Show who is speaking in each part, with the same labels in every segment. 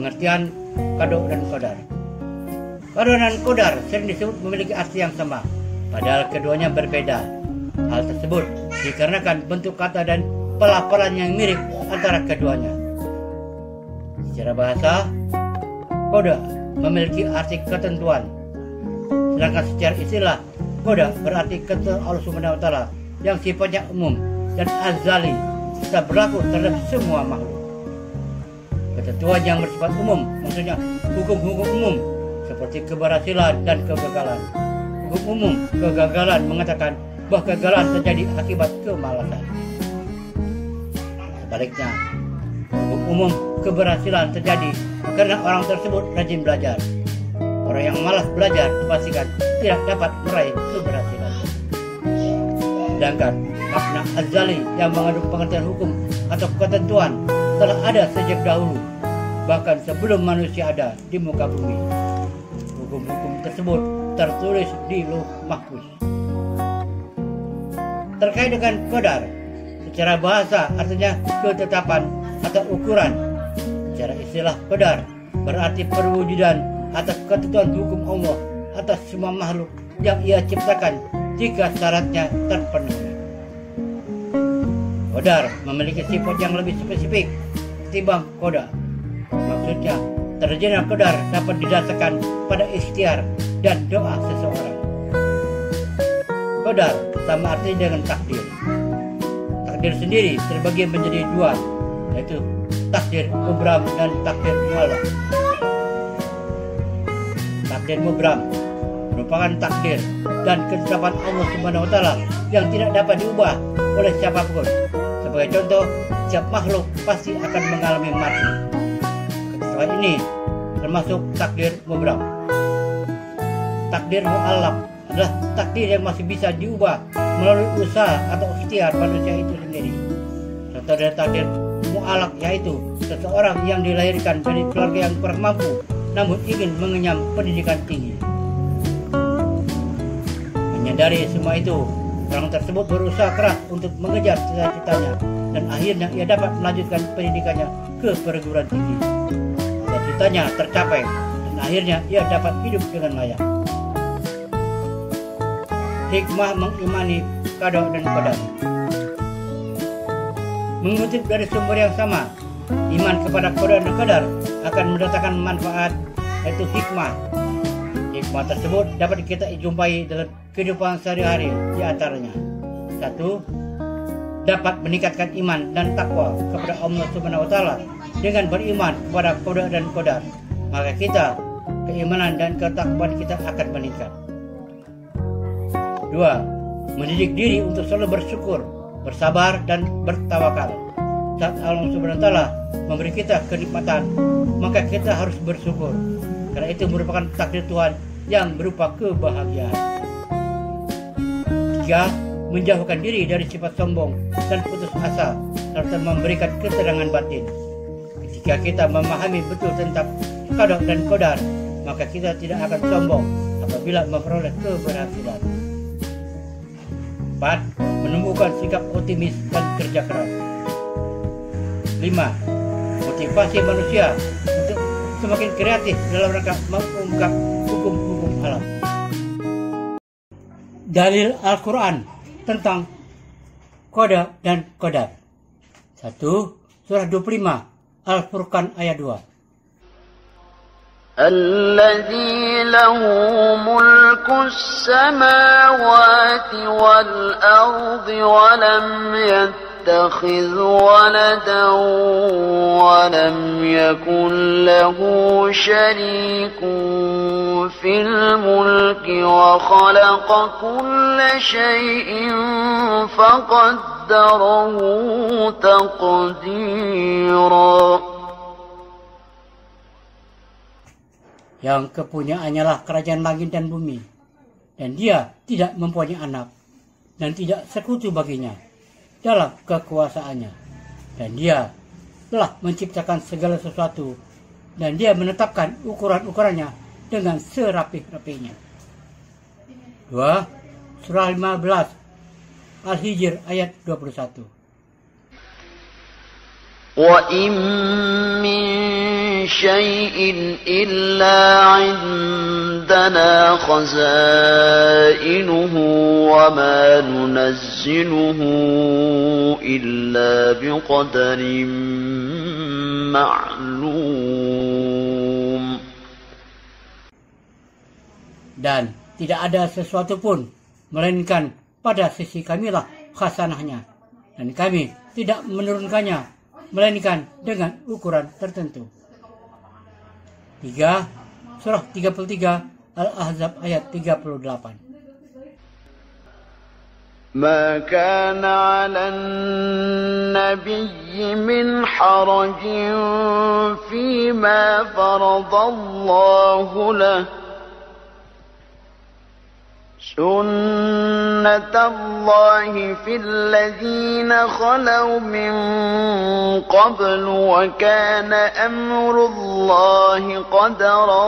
Speaker 1: pengertian qada dan qadar. Qada dan qadar sering disebut memiliki arti yang sama, padahal keduanya berbeda. Hal tersebut dikarenakan bentuk kata dan pelafalan yang mirip antara keduanya. Secara bahasa, qada memiliki arti ketentuan, sedangkan secara istilah qada berarti ketentuan Allah Subhanahu wa taala yang sifatnya umum dan azali serta berlaku terhadap semua makhluk. Ketentuan yang bersifat umum maksudnya hukum-hukum umum seperti keberhasilan dan kegagalan. Hukum umum kegagalan mengatakan bahwa kegagalan terjadi akibat kemalasan. Sebaliknya, hukum umum keberhasilan terjadi karena orang tersebut rajin belajar. Orang yang malas belajar dipastikan tidak dapat meraih keberhasilan. Sedangkan makna azali yang mengandung pengertian hukum atau ketentuan telah ada sejak dahulu, bahkan sebelum manusia ada di muka bumi. Hukum-hukum tersebut tertulis di Lauh Mahfuz. Terkait dengan qadar, secara bahasa artinya ketetapan atau ukuran. Secara istilah qadar berarti perwujudan atas ketentuan hukum Allah atas semua makhluk yang Ia ciptakan jika syaratnya terpenuhi. Qadar memiliki sifat yang lebih spesifik ketimbang qada. Maksudnya, terjadinya qadar dapat didasarkan pada ikhtiar dan doa seseorang. Qadar sama artinya dengan takdir. Takdir sendiri terbagi menjadi dua, yaitu takdir mubram dan takdir muallaq. Takdir mubram merupakan takdir dan ketetapan Allah Subhanahu wa taala yang tidak dapat diubah oleh siapapun. Sebagai contoh, setiap makhluk pasti akan mengalami mati. Ketetapan ini termasuk takdir mubram. Takdir muallaq adalah takdir yang masih bisa diubah melalui usaha atau ikhtiar manusia itu sendiri. Contoh dari takdir muallaq yaitu seseorang yang dilahirkan dari keluarga yang kurang mampu namun ingin mengenyam pendidikan tinggi. Menyadari semua itu, orang tersebut berusaha keras untuk mengejar cita-citanya dan akhirnya ia dapat melanjutkan pendidikannya ke perguruan tinggi. Cita-citanya tercapai dan akhirnya ia dapat hidup dengan layak. Hikmah mengimani qada dan qadar. Mengutip dari sumber yang sama, iman kepada qada dan qadar akan mendatangkan manfaat, yaitu hikmah. Hikmah tersebut dapat kita jumpai dalam kehidupan sehari-hari, di antaranya: 1. Dapat meningkatkan iman dan takwa kepada Allah Subhanahu wa taala dengan beriman kepada qada dan qadar, maka keimanan dan ketakwaan kita akan meningkat. 2. Mendidik diri untuk selalu bersyukur, bersabar dan bertawakal. Saat Allah Subhanahu wa taala memberi kita kenikmatan, maka kita harus bersyukur, karena itu merupakan takdir Tuhan yang berupa kebahagiaan. 3. Menjauhkan diri dari sifat sombong dan putus asa serta memberikan keterangan batin. Ketika kita memahami betul tentang qada dan qadar, maka kita tidak akan sombong apabila memperoleh keberhasilan. 4. Menumbuhkan sikap optimis dan kerja keras. 5. Motivasi manusia untuk semakin kreatif dalam rangka mengungkap hukum-hukum alam. Dalil Al-Quran tentang qada dan qadar. 1. Surah 25 Al-Furqan ayat 2.
Speaker 2: الذي له ملك السماوات والأرض ولم يتخذ ولدا ولم يكن له شريك في الملك وخلق كل شيء فقدره تقديرا.
Speaker 1: Yang kepunyaannya lah kerajaan langit dan bumi, dan dia tidak mempunyai anak, dan tidak sekutu baginya dalam kekuasaannya, dan dia telah menciptakan segala sesuatu, dan dia menetapkan ukuran-ukurannya dengan serapih-rapihnya. 2. Surah 15 Al-Hijr ayat 21.
Speaker 2: وَإِن مِّن شيء إلا عندنا خزائنه وما ننزله إلا بقدر معلوم.
Speaker 1: Dan tidak ada sesuatu pun melainkan pada sisi kamilah khasanahnya, dan kami tidak menurunkannya melainkan dengan ukuran tertentu. 3 Surah 33 Al-Ahzab ayat 38.
Speaker 2: ما كان على النبي من حرج فيما فرض الله له سنة الله في الذين خلوا من قبل وكان أمر الله قدرا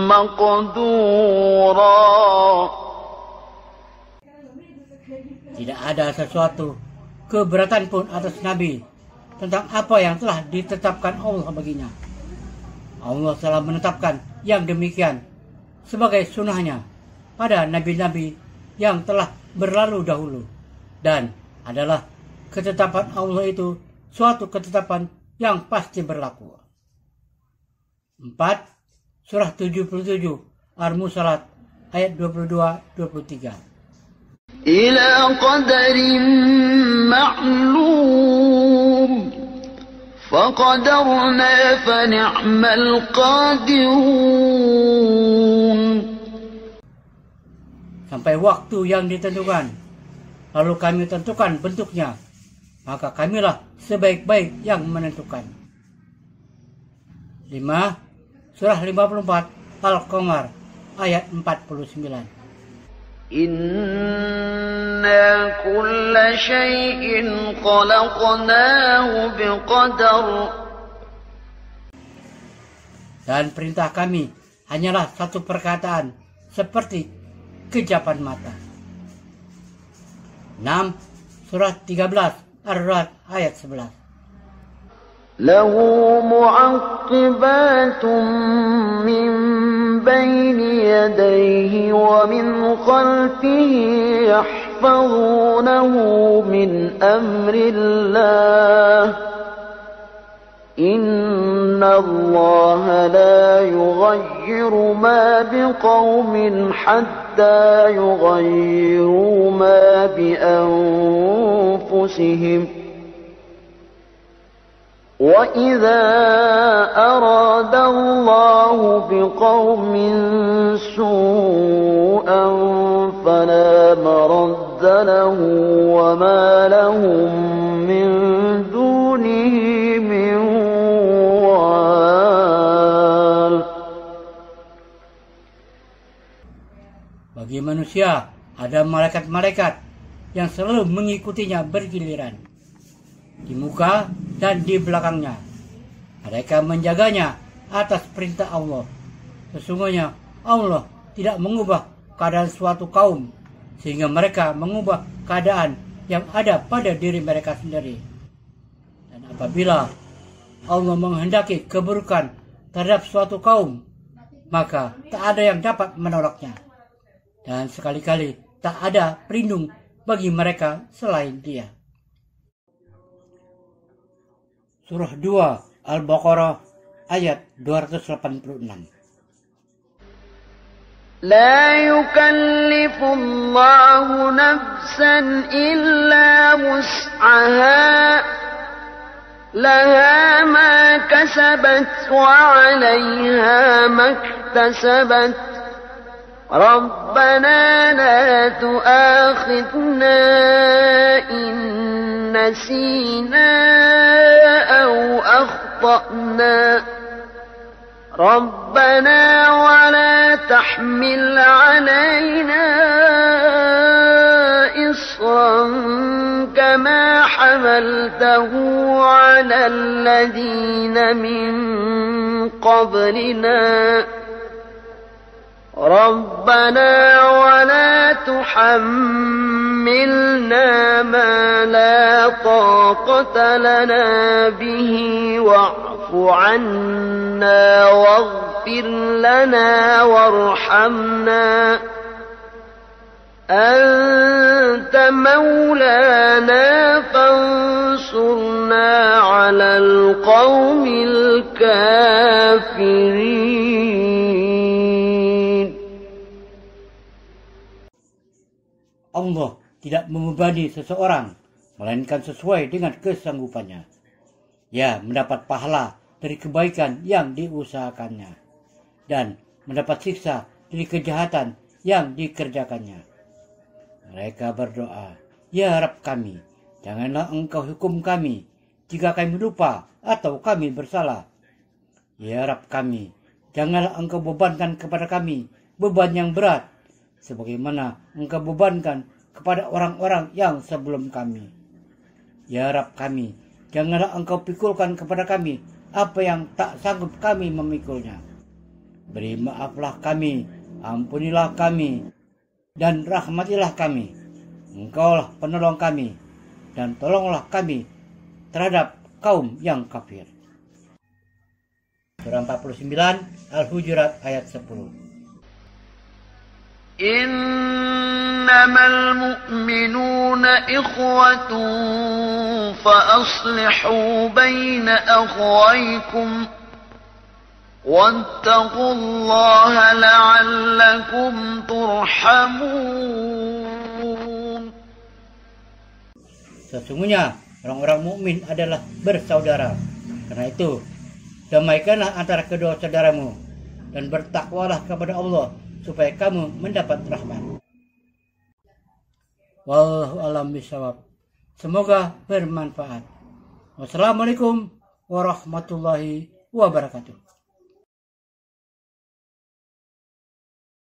Speaker 2: مقدورا.
Speaker 1: Tidak ada sesuatu keberatan pun atas Nabi tentang apa yang telah ditetapkan Allah baginya. Allah telah menetapkan yang demikian sebagai sunnahnya pada nabi-nabi yang telah berlalu dahulu, dan adalah ketetapan Allah itu suatu ketetapan yang pasti berlaku. 4 Surah 77 Al-Mursalat ayat 22-23.
Speaker 2: إلى قدر معلوم فقدرنا فنعم القادرون.
Speaker 1: Sampai waktu yang ditentukan, lalu kami tentukan bentuknya, maka kamilah sebaik-baik yang menentukan. 5 Surah 54 Al-Qamar ayat 49.
Speaker 2: إنا كل شيء خلقناه بقدر.
Speaker 1: Dan perintah kami hanyalah satu perkataan seperti kejapan mata. 6 Surah 13 Ar-Ra'd ayat 11.
Speaker 2: له معقبات من بين يديه ومن خلفه يحفظونه من أمر الله إن الله لا يغير ما بقوم حتى يغيروا ما بأنفسهم وَإِذَا أَرَادَ اللَّهُ بِقَوْمٍ سُوءًا فَلَا مَرَدَّ لَهُ وَمَا لَهُم مِّن دُونِهِ مِن وَالٍ.
Speaker 1: Bagi manusia ada malaikat-malaikat yang selalu mengikutinya bergiliran di muka dan di belakangnya. Mereka menjaganya atas perintah Allah. Sesungguhnya Allah tidak mengubah keadaan suatu kaum sehingga mereka mengubah keadaan yang ada pada diri mereka sendiri. Dan apabila Allah menghendaki keburukan terhadap suatu kaum, maka tak ada yang dapat menolaknya. Dan sekali-kali tak ada pelindung bagi mereka selain Dia. Surah 2 Al-Baqarah ayat 286.
Speaker 2: لا يكلف الله نفسا إلا وسعها لها ما كسبت وعليها ما اكتسبت ربنا لا تؤاخذنا إن نسينا أو أخطأنا ربنا ولا تحمل علينا إصرا كما حملته على الذين من قبلنا ربنا ولا تحملنا ما لا طاقة لنا به واعف عنا واغفر لنا وارحمنا أنت مولانا فانصرنا على القوم الكافرين.
Speaker 1: Allah tidak membebani seseorang, melainkan sesuai dengan kesanggupannya. Ia mendapat pahala dari kebaikan yang diusahakannya, dan mendapat siksa dari kejahatan yang dikerjakannya. Mereka berdoa, "Ya Rabb kami, janganlah Engkau hukum kami jika kami lupa atau kami bersalah. Ya Rabb kami, janganlah Engkau bebankan kepada kami beban yang berat, sebagaimana Engkau bebankan kepada orang-orang yang sebelum kami. Ya Rabb kami, janganlah Engkau pikulkan kepada kami apa yang tak sanggup kami memikulnya. Beri maaflah kami, ampunilah kami, dan rahmatilah kami. Engkaulah penolong kami, dan tolonglah kami terhadap kaum yang kafir." Surah 49 Al-Hujurat ayat 10.
Speaker 2: إنما المؤمنون إخوة فأصلحوا بين أخويكم واتقوا الله لعلكم ترحمون.
Speaker 1: Sesungguhnya orang-orang mukmin adalah bersaudara. Karena itu, damaikanlah antara kedua saudaramu dan bertakwalah kepada Allah supaya kamu mendapat rahmat. Wallahu a'lam bishawab. Semoga bermanfaat. Wassalamualaikum warahmatullahi wabarakatuh.